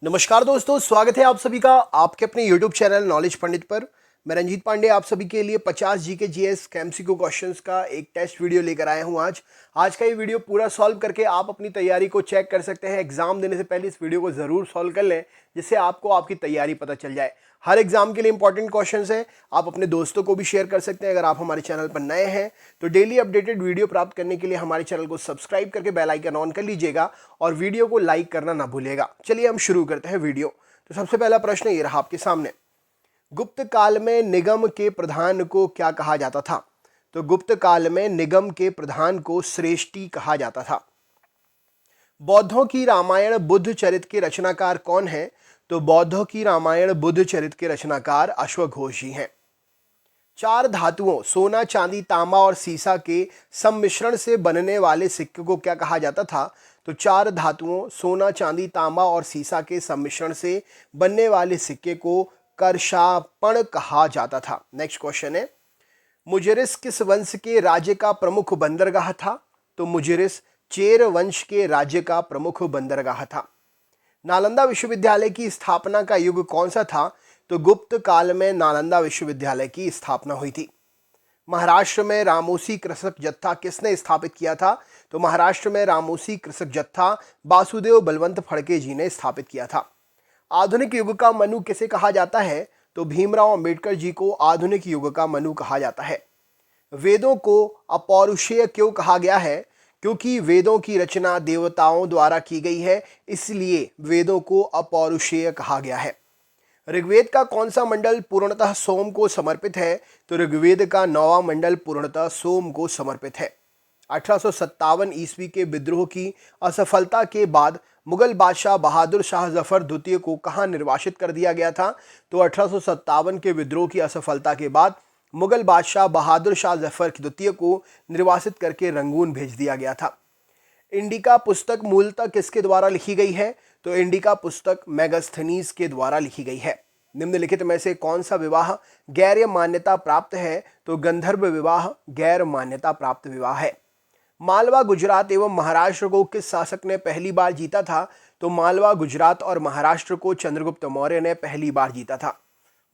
नमस्कार दोस्तों, स्वागत है आप सभी का आपके अपने YouTube चैनल नॉलेज पंडित पर। मैं रंजीत पांडे आप सभी के लिए 50 जीके जीएस एमसीक्यू क्वेश्चंस का एक टेस्ट वीडियो लेकर आया हूं। आज का ये वीडियो पूरा सॉल्व करके आप अपनी तैयारी को चेक कर सकते हैं। एग्जाम देने से पहले इस वीडियो को जरूर सॉल्व कर लें, जिससे आपको आपकी तैयारी पता चल जाए। हर एग्जाम के लिए इंपॉर्टेंट क्वेश्चंस हैं। आप अपने दोस्तों को भी शेयर कर सकते हैं। अगर आप हमारे चैनल पर नए हैं तो डेली अपडेटेड वीडियो प्राप्त करने के लिए हमारे चैनल को सब्सक्राइब करके बेल आइकन ऑन कर लीजिएगा और वीडियो को लाइक करना ना भूलिएगा। चलिए हम शुरू करते हैं वीडियो। तो सबसे पहला प्रश्न ये रहा आपके सामने। गुप्त काल में निगम के प्रधान को क्या कहा जाता था? तो गुप्त काल में निगम के प्रधान को श्रेष्ठी कहा जाता था। बौद्धों की रामायण बुद्ध चरित के रचनाकार कौन है? तो बौद्धों की रामायण बुद्ध चरित के रचनाकार अश्वघोष जी हैं। चार धातुओं सोना, चांदी, तांबा और सीसा के सम्मिश्रण से बनने वाले सिक्के को क्या कहा जाता था? तो चार धातुओं सोना, चांदी, तांबा और सीसा के सम्मिश्रण से बनने वाले सिक्के को करशापण कहा जाता था। नेक्स्ट क्वेश्चन है, मुजरिस किस वंश के राज्य का प्रमुख बंदरगाह था? तो मुजरिस चेर वंश के राज्य का प्रमुख बंदरगाह था। नालंदा विश्वविद्यालय की स्थापना का युग कौन सा था? तो गुप्त काल में नालंदा विश्वविद्यालय की स्थापना हुई थी। महाराष्ट्र में रामोसी कृषक जत्था किसने स्थापित किया था? तो महाराष्ट्र में रामोसी कृषक जत्था वासुदेव बलवंत फड़के जी ने स्थापित किया था। आधुनिक युग का मनु किसे कहा जाता है? तो भीमराव अंबेडकर जी को आधुनिक युग का मनु कहा जाता है। वेदों को अपौरुषेय क्यों कहा गया है? क्योंकि वेदों की रचना देवताओं द्वारा की गई है, इसलिए वेदों को अपौरुषेय कहा गया है। ऋग्वेद का कौन सा मंडल पूर्णतः सोम को समर्पित है? तो ऋग्वेद का 9वां मंडल पूर्णतः सोम को समर्पित है। 1857 ईस्वी के विद्रोह की असफलता के बाद मुगल बादशाह बहादुर शाह जफर द्वितीय को कहां निर्वासित कर दिया गया था? तो 1857 के विद्रोह की असफलता के बाद मुगल बादशाह बहादुर शाह जफर द्वितीय को निर्वासित करके रंगून भेज दिया गया था। इंडिका पुस्तक मूलतः किसके द्वारा लिखी गई है? तो इंडिका पुस्तक मेगास्थनीज के द्वारा लिखी गई है। निम्नलिखित में से कौन सा विवाह गैर मान्यता प्राप्त है? तो गंधर्व विवाह गैर मान्यता प्राप्त विवाह है। मालवा, गुजरात एवं महाराष्ट्र को किस शासक ने पहली बार जीता था? तो मालवा, गुजरात और महाराष्ट्र को चंद्रगुप्त मौर्य ने पहली बार जीता था।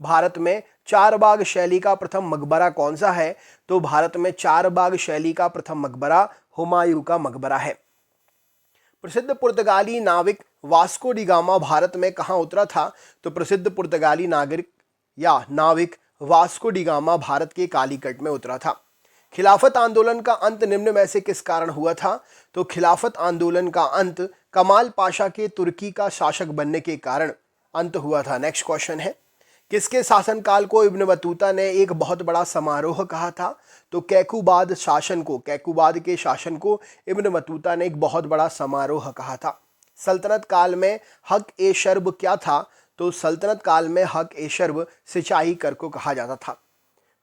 भारत में चार बाग शैली का प्रथम मकबरा कौन सा है? तो भारत में चार बाग शैली का प्रथम मकबरा हुमायूं का मकबरा है। प्रसिद्ध पुर्तगाली नाविक वास्को डी गामा भारत में कहां उतरा था? तो प्रसिद्ध पुर्तगाली नागरिक या नाविक वास्को डी गामा भारत के कालीकट में उतरा था। खिलाफत आंदोलन का अंत निम्न में से किस कारण हुआ था? तो खिलाफत आंदोलन का अंत कमाल पाशा के तुर्की का शासक बनने के कारण अंत हुआ था। नेक्स्ट क्वेश्चन है, किसके शासनकाल को इब्न बतूता ने एक बहुत बड़ा समारोह कहा था? तो कैकुबाद के शासन को इब्न बतूता ने एक बहुत बड़ा समारोह कहा था। सल्तनत काल में हक ए शर्ब क्या था? तो सल्तनत काल में हक ए शर्ब सिंचाई कर को कहा जाता था।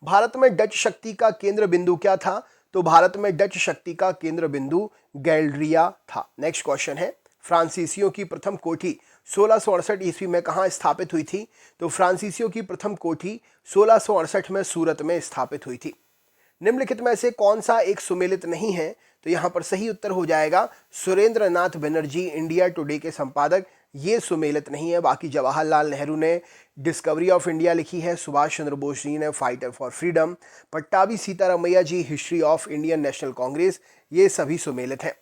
भारत में डच शक्ति का केंद्र बिंदु क्या था? तो भारत में डच शक्ति का केंद्र बिंदु गैल्ड्रिया था। नेक्स्ट क्वेश्चन है, फ्रांसीसियों की प्रथम कोठी 1668 ईस्वी में कहां स्थापित हुई थी? तो फ्रांसीसियों की प्रथम कोठी 1668 में सूरत में स्थापित हुई थी। निम्नलिखित में से कौन सा एक सुमेलित नहीं है? तो यहां पर सही उत्तर हो जाएगा सुरेंद्र नाथ बनर्जी इंडिया टुडे के संपादक, ये सुमेलित नहीं है। बाकी जवाहरलाल नेहरू ने डिस्कवरी ऑफ इंडिया लिखी है, सुभाष चंद्र बोस जी ने fighter for freedom, Pattabhi Sitaramayya ji history of Indian National Congress, ये सभी सुमेलित हैं।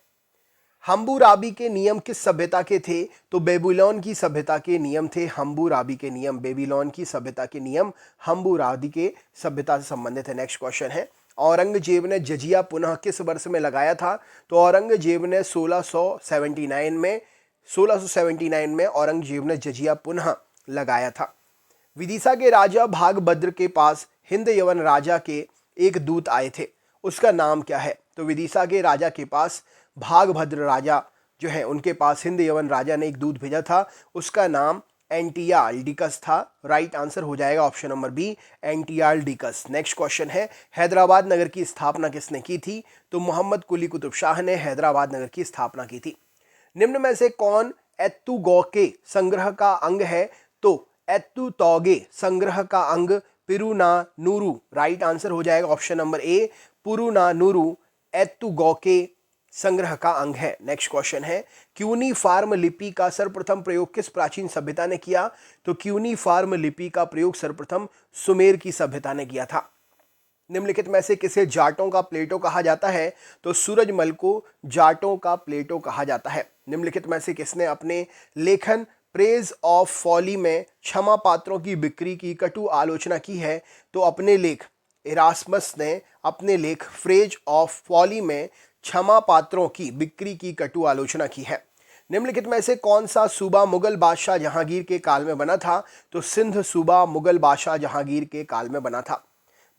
हम्बुराबी के नियम किस सभ्यता के थे? तो बेबीलोन की सभ्यता के नियम थे हम्बुराबी के नियम। बेबीलोन की सभ्यता के नियम हम्बुराबी के सभ्यता से संबंधित है। नेक्स्ट क्वेश्चन है, औरंगजेब ने जजिया पुनः किस वर्ष में लगाया था? तो औरंगजेब ने 1679 में औरंगजेब ने जजिया पुनः लगाया था। विदिशा के राजा भागभद्र के पास हिंद यवन राजा के एक दूत आए थे, उसका नाम क्या है? तो विदिशा के राजा के पास भागभद्र राजा जो है उनके पास हिंद यवन राजा ने एक दूत भेजा था, उसका नाम एंटियाल्डिकस था। राइट आंसर हो जाएगा ऑप्शन नंबर बी, एंटियाल्डिकस। नेक्स्ट क्वेश्चन है, हैदराबाद नगर की स्थापना किसने की थी? तो मोहम्मद कुली कुतुब शाह ने हैदराबाद नगर की स्थापना की थी। निम्न में से कौन एत्तुगौके संग्रह का अंग है? तो एत्तुतौगे संग्रह का अंग पुरुनानूरू। राइट आंसर हो जाएगा ऑप्शन नंबर ए, पुरुनानूरू एत्तुगौके संग्रह का अंग है। नेक्स्ट क्वेश्चन है, क्यूनीफार्म लिपि का सर्वप्रथम प्रयोग किस प्राचीन सभ्यता ने किया? तो क्यूनीफार्म लिपि का प्रयोग सर्वप्रथम सुमेर की सभ्यता ने किया था। निम्नलिखित में से किसे जाटों का प्लेटो कहा जाता है? तो सूरजमल को जाटों का प्लेटो कहा जाता है। निम्नलिखित में से किसने अपने लेखन प्रेज ऑफ फॉली में क्षमा पात्रों की बिक्री की कटु आलोचना की है? तो अपने लेख इरास्मस ने अपने लेख फ्रेज ऑफ फॉली में क्षमा पात्रों की बिक्री की कटु आलोचना की है। निम्नलिखित में से कौन सा सूबा मुगल बादशाह जहांगीर के काल में बना था? तो सिंध सूबा मुगल बादशाह जहांगीर के काल में बना था।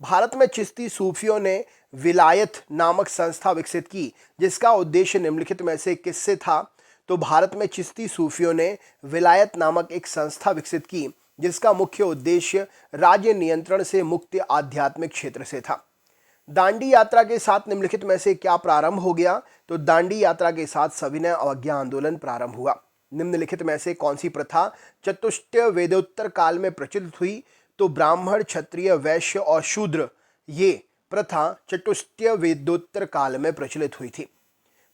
भारत में चिश्ती सूफियों ने विलायत नामक संस्था विकसित की, जिसका उद्देश्य निम्नलिखित में से किससे था? तो भारत में चिश्ती सूफियों ने विलायत नामक एक संस्था विकसित की, जिसका मुख्य उद्देश्य राज्य नियंत्रण से मुक्त आध्यात्मिक क्षेत्र से था। दांडी यात्रा के साथ निम्नलिखित में से क्या प्रारंभ हो गया? तो दांडी यात्रा के साथ सविनय अवज्ञा आंदोलन प्रारंभ हुआ। निम्नलिखित में से कौन सी प्रथा चतुष्टय वेदोत्तर काल में प्रचलित हुई? तो ब्राह्मण, क्षत्रिय, वैश्य और शूद्र ये प्रथा चतुष्टय वेदोत्तर काल में प्रचलित हुई थी।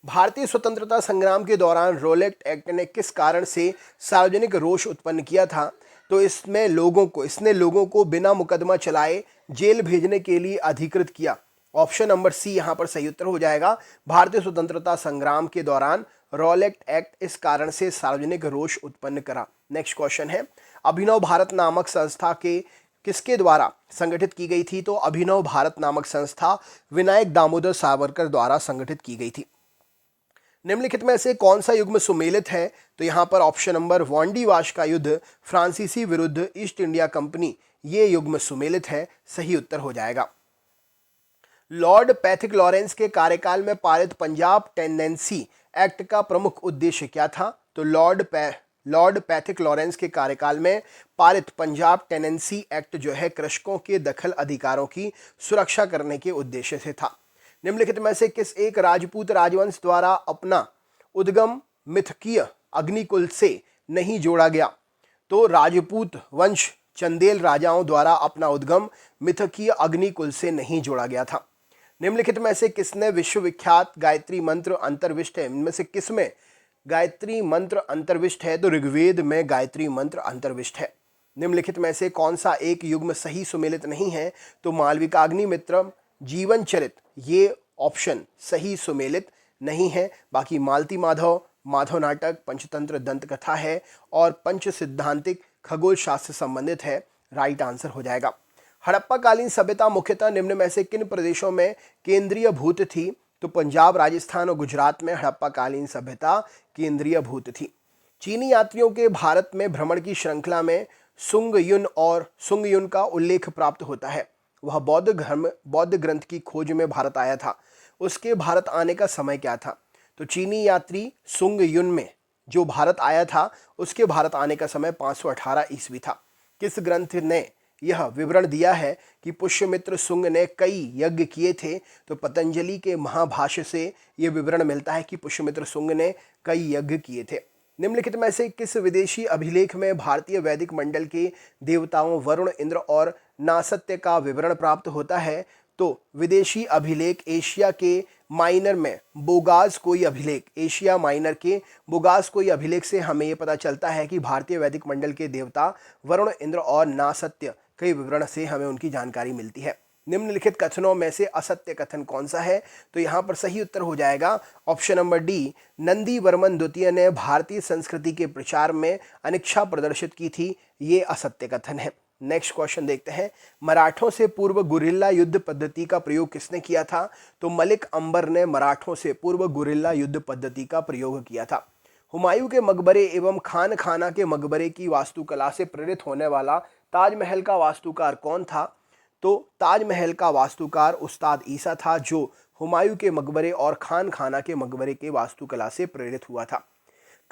भारतीय स्वतंत्रता संग्राम के दौरान रोलेट एक्ट ने किस कारण से सार्वजनिक रोष उत्पन्न किया था? तो इसने लोगों को बिना मुकदमा चलाए जेल भेजने के लिए अधिकृत किया। ऑप्शन नंबर सी यहाँ पर सही उत्तर हो जाएगा। भारतीय स्वतंत्रता संग्राम के दौरान रोलेट एक्ट इस कारण से सार्वजनिक रोष उत्पन्न करा। नेक्स्ट क्वेश्चन है, अभिनव भारत नामक संस्था के किसके द्वारा संगठित की गई थी? तो अभिनव भारत नामक संस्था विनायक दामोदर सावरकर द्वारा संगठित की गई थी। निम्नलिखित में से कौन सा युग्म सुमेलित है? तो यहाँ पर ऑप्शन नंबर वांडीवाश का युद्ध फ्रांसीसी विरुद्ध ईस्ट इंडिया कंपनी, ये युग्म सुमेलित है, सही उत्तर हो जाएगा। लॉर्ड पैथिक लॉरेंस के कार्यकाल में पारित पंजाब टेनेंसी एक्ट का प्रमुख उद्देश्य क्या था? तो लॉर्ड पैथिक लॉरेंस के कार्यकाल में पारित पंजाब टेनेंसी एक्ट जो है कृषकों के दखल अधिकारों की सुरक्षा करने के उद्देश्य से था। निम्नलिखित में से किस एक राजपूत राजवंश द्वारा अपना उद्गम मिथकीय अग्निकुल से नहीं जोड़ा गया? तो राजपूत वंश चंदेल राजाओं द्वारा अपना उद्गम मिथकीय अग्निकुल से नहीं जोड़ा गया था। निम्नलिखित में से किसने विश्वविख्यात गायत्री मंत्र अंतर्विष्ट है? इनमें से किसमें गायत्री मंत्र अंतर्विष्ट है? तो ऋग्वेद में गायत्री मंत्र अंतर्विष्ट है। निम्नलिखित में से कौन सा एक युग्म सही सुमेलित नहीं है? तो मालविकाग्निमित्रम, जीवन चरित, ये ऑप्शन सही सुमेलित नहीं है। बाकी मालती माधव, माधव नाटक, पंचतंत्र दंत कथा है और पंच सिद्धांतिक खगोल शास्त्र संबंधित है, राइट आंसर हो जाएगा। हड़प्पा कालीन सभ्यता मुख्यतः निम्न में से किन प्रदेशों में केंद्रीय भूत थी? तो पंजाब, राजस्थान और गुजरात में हड़प्पा कालीन सभ्यता केंद्रीय भूत थी। चीनी यात्रियों के भारत में भ्रमण की श्रृंखला में सुंग युन का उल्लेख प्राप्त होता है। वह बौद्ध ग्रंथ की खोज में भारत आया था। उसके भारत आने का समय क्या था? तो चीनी यात्री सुंग युन में जो भारत आया था, उसके भारत आने का समय 518 ईस्वी था। किस ग्रंथ ने यह विवरण दिया है कि पुष्यमित्र सुंग ने कई यज्ञ किए थे? तो पतंजलि के महाभाष्य से यह विवरण मिलता है कि पुष्यमित्र सुंग ने कई यज्ञ किए थे। निम्नलिखित में से किस विदेशी अभिलेख में भारतीय वैदिक मंडल के देवताओं वरुण, इंद्र और नासत्य का विवरण प्राप्त होता है? तो विदेशी अभिलेख एशिया के माइनर में बोगास कोई अभिलेख, एशिया माइनर के बोगास कोई अभिलेख से हमें ये पता चलता है कि भारतीय वैदिक मंडल के देवता वरुण, इंद्र और नासत्य के विवरण से हमें उनकी जानकारी मिलती है। निम्नलिखित कथनों में से असत्य कथन कौन सा है? तो यहाँ पर सही उत्तर हो जाएगा option number D, Nandi Varman द्वितीय ने भारतीय संस्कृति के प्रचार में अनिच्छा प्रदर्शित की थी, ये असत्य कथन है। नेक्स्ट क्वेश्चन देखते हैं, मराठों से पूर्व गुरिल्ला युद्ध पद्धति का प्रयोग किसने किया था? तो मलिक अंबर ने मराठों से पूर्व गुरिल्ला युद्ध पद्धति का प्रयोग किया था। हुमायूं के मकबरे एवं खान खाना के मकबरे की वास्तुकला से प्रेरित होने वाला ताजमहल का वास्तुकार कौन था? तो ताजमहल का वास्तुकार उस्ताद ईसा था, जो हुमायूं के मकबरे और खान खाना के मकबरे के वास्तुकला से प्रेरित हुआ था।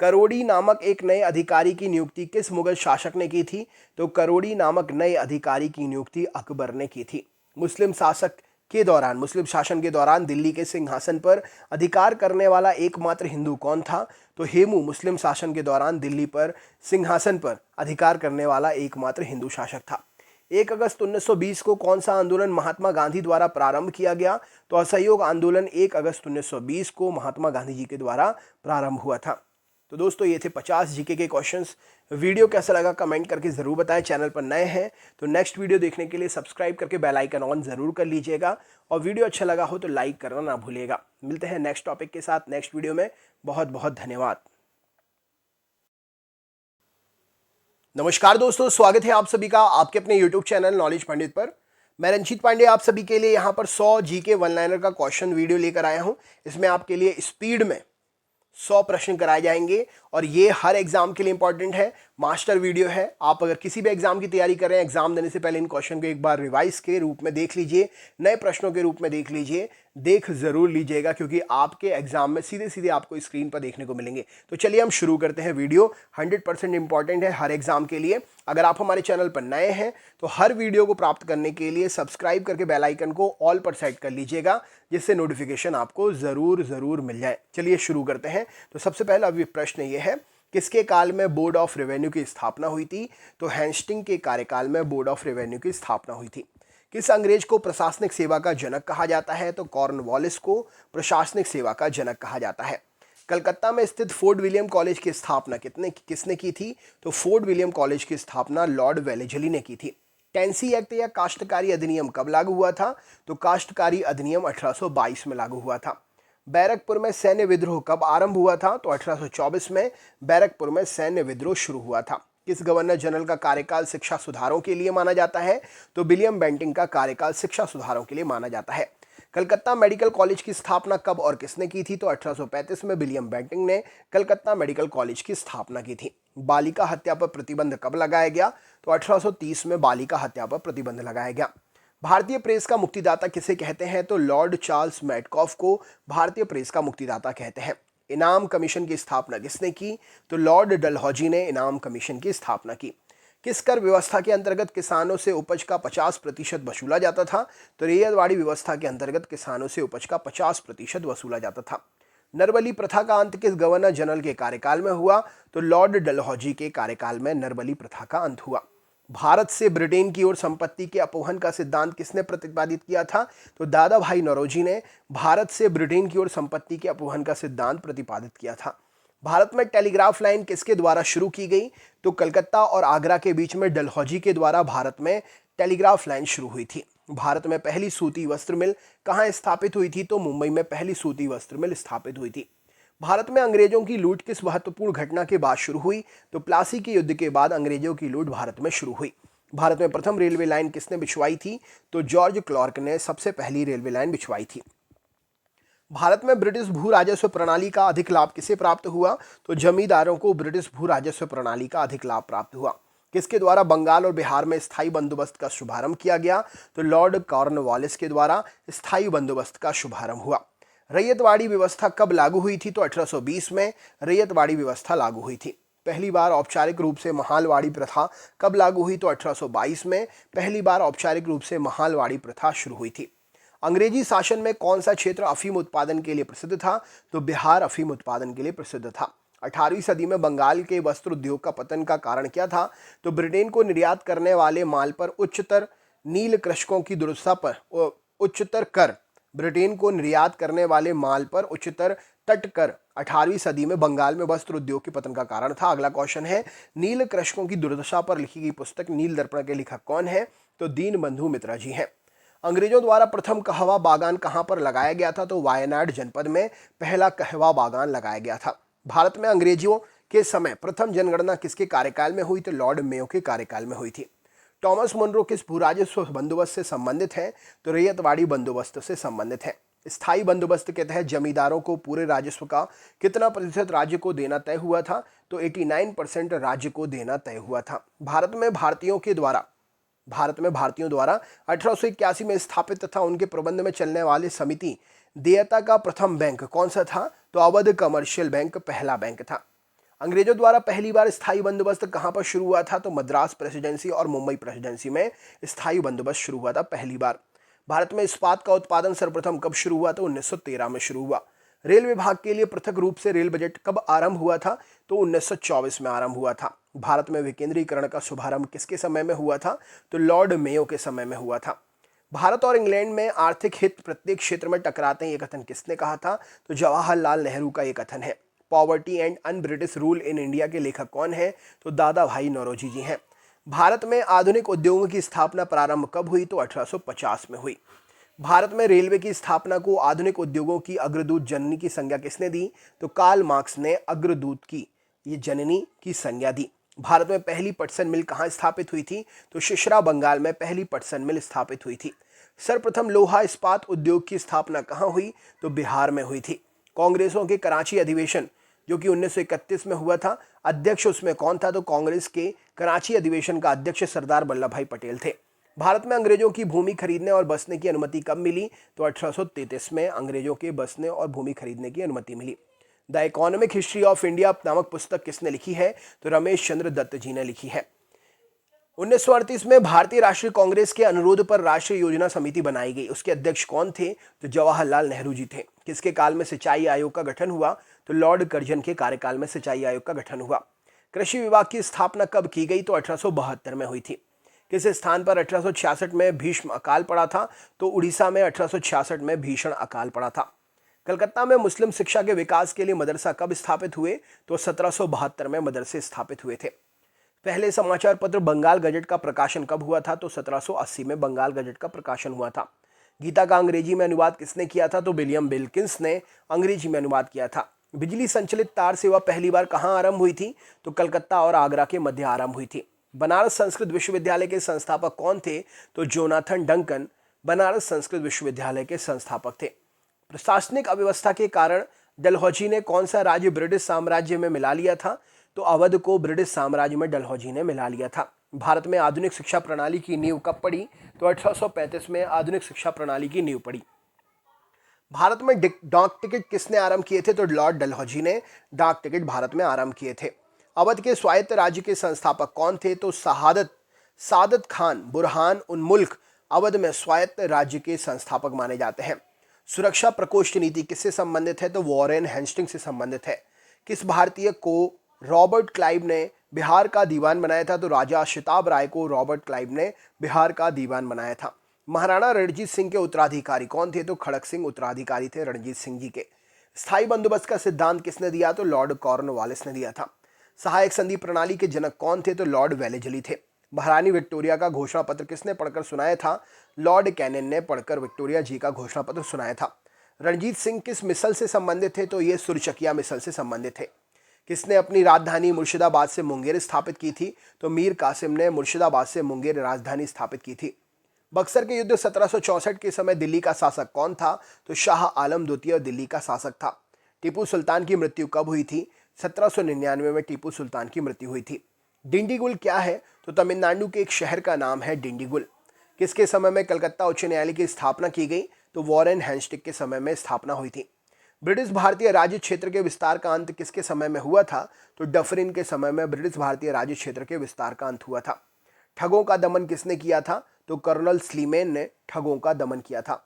करोड़ी नामक एक नए अधिकारी की नियुक्ति किस मुगल शासक ने की थी? तो करोड़ी नामक नए अधिकारी की नियुक्ति अकबर ने की थी। मुस्लिम शासन के दौरान दिल्ली के सिंहासन पर अधिकार करने वाला एकमात्र हिंदू कौन था? तो हेमू मुस्लिम शासन के दौरान दिल्ली पर सिंहासन पर अधिकार करने वाला एकमात्र हिंदू शासक था। 1 अगस्त 1920 को कौन सा आंदोलन महात्मा गांधी द्वारा प्रारंभ किया गया? तो असहयोग आंदोलन 1 अगस्त 1920 को महात्मा गांधी जी के द्वारा प्रारंभ हुआ था। तो दोस्तों ये थे 50 जीके के क्वेश्चंस। वीडियो कैसा लगा कमेंट करके ज़रूर बताएं। चैनल पर नए हैं तो नेक्स्ट वीडियो देखने के लिए सब्सक्राइब करके बेल आइकन ऑन ज़रूर कर लीजिएगा, और वीडियो अच्छा लगा हो तो लाइक करना ना भूलिएगा। मिलते हैं नेक्स्ट टॉपिक के साथ नेक्स्ट वीडियो में। बहुत बहुत धन्यवाद। नमस्कार दोस्तों, स्वागत है आप सभी का आपके अपने YouTube चैनल नॉलेज पंडित पर। मैं रंजीत पांडे आप सभी के लिए यहाँ पर 100 जीके वन लाइनर का क्वेश्चन वीडियो लेकर आया हूँ। इसमें आपके लिए स्पीड में 100 प्रश्न कराए जाएंगे और ये हर एग्जाम के लिए इंपॉर्टेंट है। मास्टर वीडियो है। आप अगर किसी भी एग्जाम की तैयारी कर रहे हैं, एग्जाम देने से पहले इन क्वेश्चन को एक बार रिवाइज के रूप में देख लीजिए, नए प्रश्नों के रूप में देख लीजिए, देख जरूर लीजिएगा, क्योंकि आपके एग्जाम में सीधे सीधे आपको स्क्रीन पर देखने को मिलेंगे। तो चलिए हम शुरू करते हैं। वीडियो 100% इंपॉर्टेंट है हर एग्जाम के लिए। अगर आप हमारे चैनल पर नए हैं तो हर वीडियो को प्राप्त करने के लिए सब्सक्राइब करके बेल आइकन को ऑल पर सेट कर लीजिएगा, जिससे नोटिफिकेशन आपको जरूर मिल जाए। चलिए शुरू करते हैं। तो सबसे पहला अभी प्रश्न ये है, किसके काल में बोर्ड ऑफ रेवेन्यू की स्थापना हुई थी? तो हेस्टिंग के कार्यकाल में बोर्ड ऑफ रेवेन्यू की स्थापना हुई थी। किस अंग्रेज को प्रशासनिक सेवा का जनक कहा जाता है? तो कॉर्नवालिस को प्रशासनिक सेवा का जनक कहा जाता है। कलकत्ता में स्थित फोर्ट विलियम कॉलेज की स्थापना किसने की थी? तो फोर्ट विलियम कॉलेज की स्थापना लॉर्ड वेलेजली ने की थी। टेंसी एक्ट या काश्तकारी अधिनियम कब लागू हुआ था? तो काश्तकारी अधिनियम 1822 में लागू हुआ था। बैरकपुर में सैन्य विद्रोह कब आरंभ हुआ था? तो 1824 में बैरकपुर में सैन्य विद्रोह शुरू हुआ था। किस गवर्नर जनरल का कार्यकाल शिक्षा सुधारों के लिए माना जाता है? तो विलियम बेंटिंग का कार्यकाल शिक्षा सुधारों के लिए माना जाता है। कलकत्ता मेडिकल कॉलेज की स्थापना कब और किसने की थी? तो 1835 में विलियम बेंटिंग ने कलकत्ता मेडिकल कॉलेज की स्थापना की थी। बालिका हत्या पर प्रतिबंध कब लगाया गया? तो 1830 में बालिका हत्या पर प्रतिबंध लगाया गया। भारतीय प्रेस का मुक्तिदाता किसे कहते हैं? तो लॉर्ड चार्ल्स मैडकॉफ को भारतीय प्रेस का मुक्तिदाता कहते हैं। इनाम कमीशन की स्थापना किसने की? तो लॉर्ड डलहौजी ने इनाम कमीशन की स्थापना की। किस कर व्यवस्था के अंतर्गत किसानों से उपज का 50% वसूला जाता था? तो रैयतवाड़ी व्यवस्था के अंतर्गत किसानों से उपज का 50% वसूला जाता था। नरबली प्रथा का अंत किस गवर्नर जनरल के कार्यकाल में हुआ? तो लॉर्ड डलहौजी के कार्यकाल में नरबली प्रथा का अंत हुआ। भारत से ब्रिटेन की ओर संपत्ति के अपहरण का सिद्धांत किसने प्रतिपादित किया था? तो दादा भाई नौरोजी ने भारत से ब्रिटेन की ओर संपत्ति के अपहरण का सिद्धांत प्रतिपादित किया था। भारत में टेलीग्राफ लाइन किसके द्वारा शुरू की गई? तो कलकत्ता और आगरा के बीच में डलहौजी के द्वारा भारत में टेलीग्राफ लाइन शुरू हुई थी। भारत में पहली सूती वस्त्र मिल कहाँ स्थापित हुई थी? तो मुंबई में पहली सूती वस्त्र मिल स्थापित हुई थी। भारत में अंग्रेजों की लूट किस महत्वपूर्ण घटना के बाद शुरू हुई? तो प्लासी के युद्ध के बाद अंग्रेजों की लूट भारत में शुरू हुई। भारत में प्रथम रेलवे लाइन किसने बिछवाई थी? तो जॉर्ज क्लार्क ने सबसे पहली रेलवे लाइन बिछवाई थी। भारत में ब्रिटिश भू राजस्व प्रणाली का अधिक लाभ किसे प्राप्त हुआ? तो जमींदारों को ब्रिटिश भू राजस्व प्रणाली का अधिक लाभ प्राप्त हुआ। किसके द्वारा बंगाल और बिहार में स्थायी बंदोबस्त का शुभारंभ किया गया? तो लॉर्ड कॉर्नवालिस के द्वारा स्थायी बंदोबस्त का शुभारंभ हुआ। रैयतवाड़ी व्यवस्था कब लागू हुई थी? तो 1820 में रैयतवाड़ी व्यवस्था लागू हुई थी। पहली बार औपचारिक रूप से महालवाड़ी प्रथा कब लागू हुई? तो 1822 में पहली बार औपचारिक रूप से महालवाड़ी प्रथा शुरू हुई थी। अंग्रेजी शासन में कौन सा क्षेत्र अफीम उत्पादन के लिए प्रसिद्ध था? तो बिहार अफीम उत्पादन के लिए प्रसिद्ध था। 18वीं सदी में बंगाल के वस्त्र उद्योग का पतन का कारण क्या था? तो ब्रिटेन को निर्यात करने वाले माल पर उच्चतर नील कृषकों की दुर्दशा पर उच्चतर कर ब्रिटेन को निर्यात करने वाले माल पर उच्चतर तट कर 18वीं सदी में बंगाल में वस्त्र उद्योग के पतन का कारण था। अगला क्वेश्चन है, नील कृषकों की दुर्दशा पर लिखी गई पुस्तक नील दर्पण के लेखक कौन है? तो दीनबंधु मित्रा जी हैं। अंग्रेजों द्वारा प्रथम कहवा बागान कहां पर लगाया गया था? तो वायनाड जनपद में पहला कहवा बागान लगाया गया था। भारत में अंग्रेजों के समय प्रथम जनगणना किसके कार्यकाल में हुई? तो लॉर्ड मेयो के कार्यकाल में हुई थी। टॉमस मुनरो किस भूराजस्व बंदोबस्त से संबंधित है? तो रैयतवाड़ी बंदोबस्त से संबंधित है। स्थायी बंदोबस्त के तहत जमींदारों को पूरे राजस्व का कितना प्रतिशत राज्य को देना तय हुआ था? तो 89% राज्य को देना तय हुआ था। भारत में भारतीयों द्वारा 1881 में स्थापित तथा उनके प्रबंध में चलने वाले समिति देयता का प्रथम बैंक कौन सा था? तो अवध कमर्शियल बैंक पहला बैंक था। अंग्रेजों द्वारा पहली बार स्थायी बंदोबस्त कहां पर शुरू हुआ था? तो मद्रास प्रेसिडेंसी और मुंबई प्रेसिडेंसी में स्थायी बंदोबस्त शुरू हुआ था पहली बार। भारत में इस्पात का उत्पादन सर्वप्रथम कब शुरू हुआ? तो 1913 में शुरू हुआ। रेल विभाग के लिए पृथक रूप से रेल बजट कब आरंभ हुआ था? तो 1924 में आरंभ हुआ था। भारत में विकेंद्रीकरण का शुभारंभ किसके समय में हुआ था? तो लॉर्ड मेयो के समय में हुआ था। भारत और इंग्लैंड में आर्थिक हित प्रत्येक क्षेत्र में टकराते हैं, ये कथन किसने कहा था? तो जवाहरलाल नेहरू का ये कथन है। Poverty and un British rule in India के लेखक कौन है? तो दादा भाई नौरोजी जी हैं। भारत में आधुनिक उद्योगों की स्थापना प्रारंभ कब हुई? तो 1850 में हुई। भारत में रेलवे की स्थापना को आधुनिक उद्योगों की अग्रदूत जननी की संज्ञा किसने दी? तो कार्ल मार्क्स ने अग्रदूत की ये जननी की संज्ञा दी। भारत में पहली पटसन मिल कहाँ स्थापित हुई थी? तो शिशरा बंगाल में पहली पटसन मिल स्थापित हुई थी। सर्वप्रथम लोहा इस्पात उद्योग की स्थापना कहाँ हुई? तो बिहार में हुई थी। कांग्रेसों के कराची अधिवेशन जो कि 1931 में हुआ था, अध्यक्ष उसमें कौन था? तो कांग्रेस के कराची अधिवेशन का अध्यक्ष सरदार वल्लभ भाई पटेल थे। भारत में अंग्रेजों की भूमि खरीदने और बसने की अनुमति कब मिली? तो 1833 में अंग्रेजों के बसने और भूमि खरीदने की अनुमति मिली। The Economic History of India नामक पुस्तक किसने लिखी है? तो रमेश चंद्र दत्त जी ने लिखी है। 1938 में भारतीय राष्ट्रीय कांग्रेस के अनुरोध पर राष्ट्रीय योजना समिति बनाई गई। उसके अध्यक्ष कौन थे? तो जवाहरलाल नेहरू जी थे। किसके काल में सिंचाई आयोग का गठन हुआ? तो लॉर्ड कर्जन के कार्यकाल में सिंचाई आयोग का गठन हुआ। कृषि विभाग की स्थापना कब की गई? तो 1872 में हुई थी। किस स्थान पर 1866 में भीष्म अकाल पड़ा था? तो उड़ीसा में 1866 में भीषण अकाल पड़ा था। कलकत्ता में मुस्लिम शिक्षा के विकास के लिए मदरसा कब स्थापित हुए? तो 1772 में मदरसे स्थापित हुए थे। पहले समाचार पत्र बंगाल गजट का प्रकाशन कब हुआ था? तो 1780 में बंगाल गजट का प्रकाशन हुआ था। गीता का अंग्रेजी में अनुवाद किसने किया था? तो विलियम विल्किंस ने अंग्रेजी में अनुवाद किया था। बिजली संचालित तार सेवा पहली बार कहाँ आरंभ हुई थी? तो कलकत्ता और आगरा के मध्य आरंभ हुई थी। बनारस संस्कृत विश्वविद्यालय के संस्थापक कौन थे? तो जोनाथन डंकन बनारस संस्कृत विश्वविद्यालय के संस्थापक थे। प्रशासनिक अव्यवस्था के कारण डलहौजी ने कौन सा राज्य ब्रिटिश साम्राज्य में मिला लिया था? तो अवध को ब्रिटिश साम्राज्य में डलहौजी ने मिला लिया था। भारत में आधुनिक शिक्षा प्रणाली की नींव कब पड़ी? तो 1835 में आधुनिक शिक्षा प्रणाली की नींव पड़ी। भारत में डाक टिकट किसने आरंभ किए थे? तो लॉर्ड डलहौजी ने डाक टिकट भारत में आरंभ किए थे। अवध के स्वायत्त राज्य के संस्थापक कौन थे? तो सादत खान बुरहान उन मुल्क अवध में स्वायत्त राज्य के संस्थापक माने जाते हैं। सुरक्षा प्रकोष्ठ नीति किससे संबंधित है? तो वॉरेन हेस्टिंग्स से संबंधित है। किस भारतीय को रॉबर्ट क्लाइव ने बिहार का दीवान बनाया था? तो राजा शिताब राय को रॉबर्ट क्लाइव ने बिहार का दीवान बनाया था। महाराणा रणजीत सिंह के उत्तराधिकारी कौन थे? तो खड़क सिंह उत्तराधिकारी थे रणजीत सिंह जी के। स्थायी बंदोबस्त का सिद्धांत किसने दिया? तो लॉर्ड कॉर्नवालिस ने दिया था। सहायक संधि प्रणाली के जनक कौन थे? तो लॉर्ड वेलेजली थे। महारानी विक्टोरिया का घोषणा पत्र किसने पढ़कर सुनाया था? लॉर्ड कैनिन ने पढ़कर विक्टोरिया जी का घोषणा पत्र सुनाया था। रणजीत सिंह किस मिसल से संबंधित थे? तो ये सुरचकिया मिसल से संबंधित थे। किसने अपनी राजधानी मुर्शिदाबाद से मुंगेर स्थापित की थी? तो मीर कासिम ने मुर्शिदाबाद से मुंगेर राजधानी स्थापित की थी। बक्सर के युद्ध 1764 के समय दिल्ली का शासक कौन था? तो शाह आलम द्वितीय दिल्ली का शासक था। टीपू सुल्तान की मृत्यु कब हुई थी? 1799 में टीपू सुल्तान की मृत्यु हुई थी। डिंडीगुल क्या है? तो तमिलनाडु के एक शहर का नाम है डिंडीगुल। किसके समय में कलकत्ता उच्च न्यायालय की स्थापना की गई? तो वॉरेन हेस्टिंग्स के समय में स्थापना हुई थी। ब्रिटिश भारतीय राज्य क्षेत्र के विस्तार का अंत किसके समय में हुआ था? तो डफरिन के समय में ब्रिटिश भारतीय राज्य क्षेत्र के विस्तार का अंत हुआ था। ठगों का दमन किसने किया था? तो कर्नल स्लीमेन ने ठगों का दमन किया था।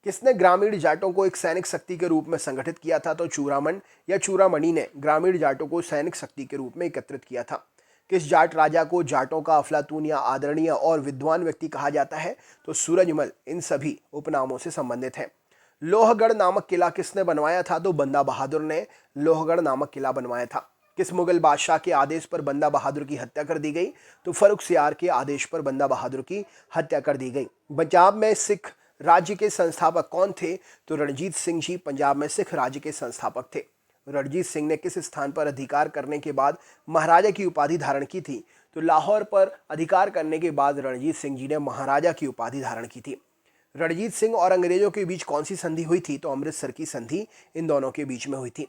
किसने ग्रामीण जाटों को एक सैनिक शक्ति के रूप में संगठित किया था? तो चूड़ामन या चूड़ामणि ने ग्रामीण जाटों को सैनिक शक्ति के रूप में एकत्रित किया था। किस जाट राजा को जाटों का अफलातून या आदरणीय और विद्वान व्यक्ति कहा जाता है? तो सूरजमल इन सभी उपनामों से संबंधित है। लोहगढ़ नामक किला किसने बनवाया था? तो बंदा बहादुर ने लोहगढ़ नामक किला बनवाया था। किस मुगल बादशाह के आदेश पर बंदा बहादुर की हत्या कर दी गई? तो फर्रुखसियार के आदेश पर बंदा बहादुर की हत्या कर दी गई। पंजाब में सिख राज्य के संस्थापक कौन थे? तो रणजीत सिंह जी पंजाब में सिख राज्य के संस्थापक थे। रणजीत सिंह ने किस स्थान पर अधिकार करने के बाद महाराजा की उपाधि धारण की थी? तो लाहौर पर अधिकार करने के बाद रणजीत सिंह जी ने महाराजा की उपाधि धारण की थी। रणजीत सिंह और अंग्रेजों के बीच कौन सी संधि हुई थी? तो अमृतसर की संधि इन दोनों के बीच में हुई थी।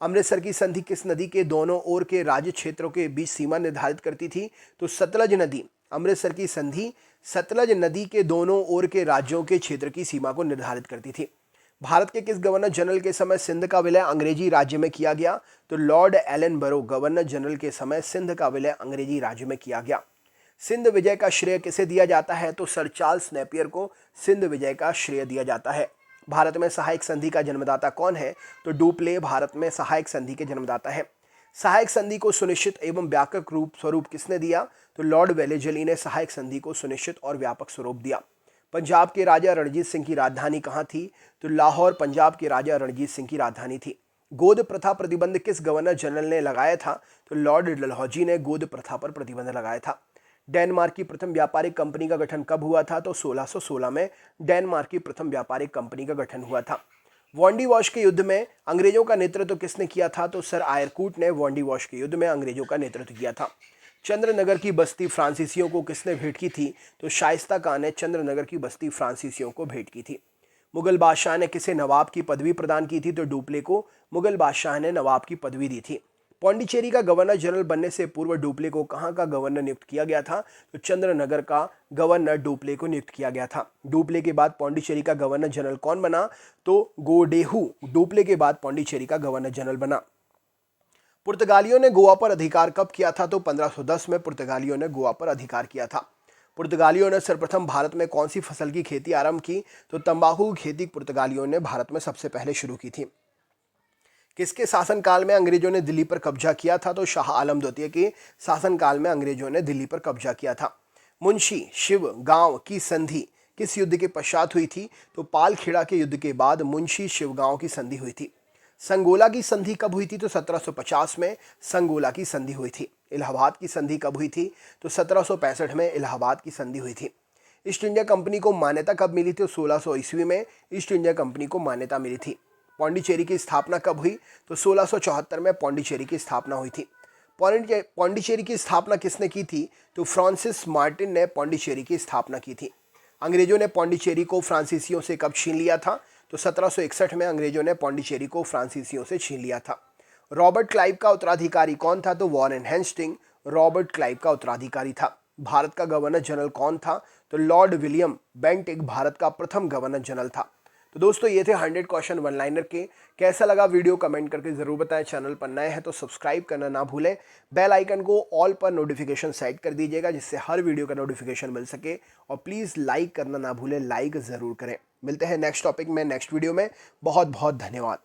अमृतसर की संधि किस नदी के दोनों ओर के राज्य क्षेत्रों के बीच सीमा निर्धारित करती थी? तो सतलज नदी। अमृतसर की संधि सतलज नदी के दोनों ओर के राज्यों के क्षेत्र की सीमा को निर्धारित करती थी। भारत के किस गवर्नर जनरल के समय सिंध का विलय अंग्रेजी राज्य में किया गया? तो लॉर्ड एलन बरो गवर्नर जनरल के समय सिंध का विलय अंग्रेजी राज्य में किया गया। सिंध विजय का श्रेय किसे दिया जाता है? तो सर चार्ल्स नेपियर को सिंध विजय का श्रेय दिया जाता है। भारत में सहायक संधि का जन्मदाता कौन है? तो डुप्ले भारत में सहायक संधि के जन्मदाता है। सहायक संधि को सुनिश्चित एवं व्यापक स्वरूप किसने दिया? तो लॉर्ड वेलेजली ने सहायक संधि को सुनिश्चित और व्यापक स्वरूप दिया। पंजाब के राजा रणजीत सिंह की राजधानी कहाँ थी? तो लाहौर पंजाब के राजा रणजीत सिंह की राजधानी थी। गोद प्रथा प्रतिबंध किस गवर्नर जनरल ने लगाया था? तो लॉर्ड डलहौजी ने गोद प्रथा पर प्रतिबंध लगाया था। डेनमार्क की प्रथम व्यापारिक कंपनी का गठन कब हुआ था? तो 1616 में डेनमार्क की प्रथम व्यापारिक कंपनी का गठन हुआ था। वॉन्डी वॉश के युद्ध में अंग्रेजों का नेतृत्व किसने किया था? तो सर आयरकूट ने वॉन्डी वॉश के युद्ध में अंग्रेजों का नेतृत्व किया था। चंद्रनगर की बस्ती फ्रांसीसियों को किसने भेंट की थी? तो शाइस्ता खान ने चंद्रनगर की बस्ती फ्रांसीसियों को भेंट की थी। मुगल बादशाह ने किसे नवाब की पदवी प्रदान की थी? तो डुप्ले को मुगल बादशाह ने नवाब की पदवी दी थी। पौंडीचेरी का गवर्नर जनरल बनने से पूर्व डुप्ले को कहाँ का गवर्नर नियुक्त किया गया था? तो चंद्रनगर का गवर्नर डुप्ले को नियुक्त किया गया था। डुप्ले के बाद पौंडीचेरी का गवर्नर जनरल कौन बना? तो गोडेहू डुप्ले के बाद पौंडीचेरी का गवर्नर जनरल बना। पुर्तगालियों ने गोवा पर अधिकार कब किया था? तो 1510 में पुर्तगालियों ने गोवा पर अधिकार किया था। पुर्तगालियों ने सर्वप्रथम भारत में कौन सी फसल की खेती आरंभ की? तो तंबाकू की खेती पुर्तगालियों ने भारत में सबसे पहले शुरू की थी। किसके शासनकाल में अंग्रेजों ने दिल्ली पर कब्जा किया था? तो शाह आलम द्वितीय के शासनकाल में अंग्रेजों ने दिल्ली पर कब्जा किया था। मुंशी शिवगांव की संधि किस युद्ध के पश्चात हुई थी? तो पालखेड़ा के युद्ध के बाद मुंशी शिवगांव की संधि हुई थी। संगोला की संधि कब हुई थी? तो 1750 में संगोला की संधि हुई थी। इलाहाबाद की संधि कब हुई थी? तो 1765 में इलाहाबाद की संधि हुई थी। ईस्ट इंडिया कंपनी को मान्यता कब मिली थी? 1600 ईस्वी में ईस्ट इंडिया कंपनी को मान्यता मिली थी। पौंडीचेरी की स्थापना कब हुई? तो 1674 में पौंडीचेरी की स्थापना हुई थी। पौंडीचेरी की स्थापना किसने की थी? तो फ्रांसिस मार्टिन ने पौंडीचेरी की स्थापना की थी। अंग्रेजों ने पौंडीचेरी को फ्रांसीसियों से कब छीन लिया था? तो 1761 में अंग्रेजों ने पौंडीचेरी को फ्रांसीसियों से छीन लिया था। रॉबर्ट क्लाइव का उत्तराधिकारी कौन था? तो वॉरेन हेस्टिंग रॉबर्ट क्लाइव का उत्तराधिकारी था। भारत का गवर्नर जनरल कौन था? तो लॉर्ड विलियम बेंटिक भारत का प्रथम गवर्नर जनरल था। तो दोस्तों ये थे 100 क्वेश्चन वन लाइनर के। कैसा लगा वीडियो कमेंट करके जरूर बताएं। चैनल पर नए हैं तो सब्सक्राइब करना ना भूलें। बेल आइकन को ऑल पर नोटिफिकेशन सेट कर दीजिएगा जिससे हर वीडियो का नोटिफिकेशन मिल सके। और प्लीज़ लाइक करना ना भूलें, लाइक ज़रूर करें। मिलते हैं नेक्स्ट टॉपिक में नेक्स्ट वीडियो में। बहुत बहुत धन्यवाद।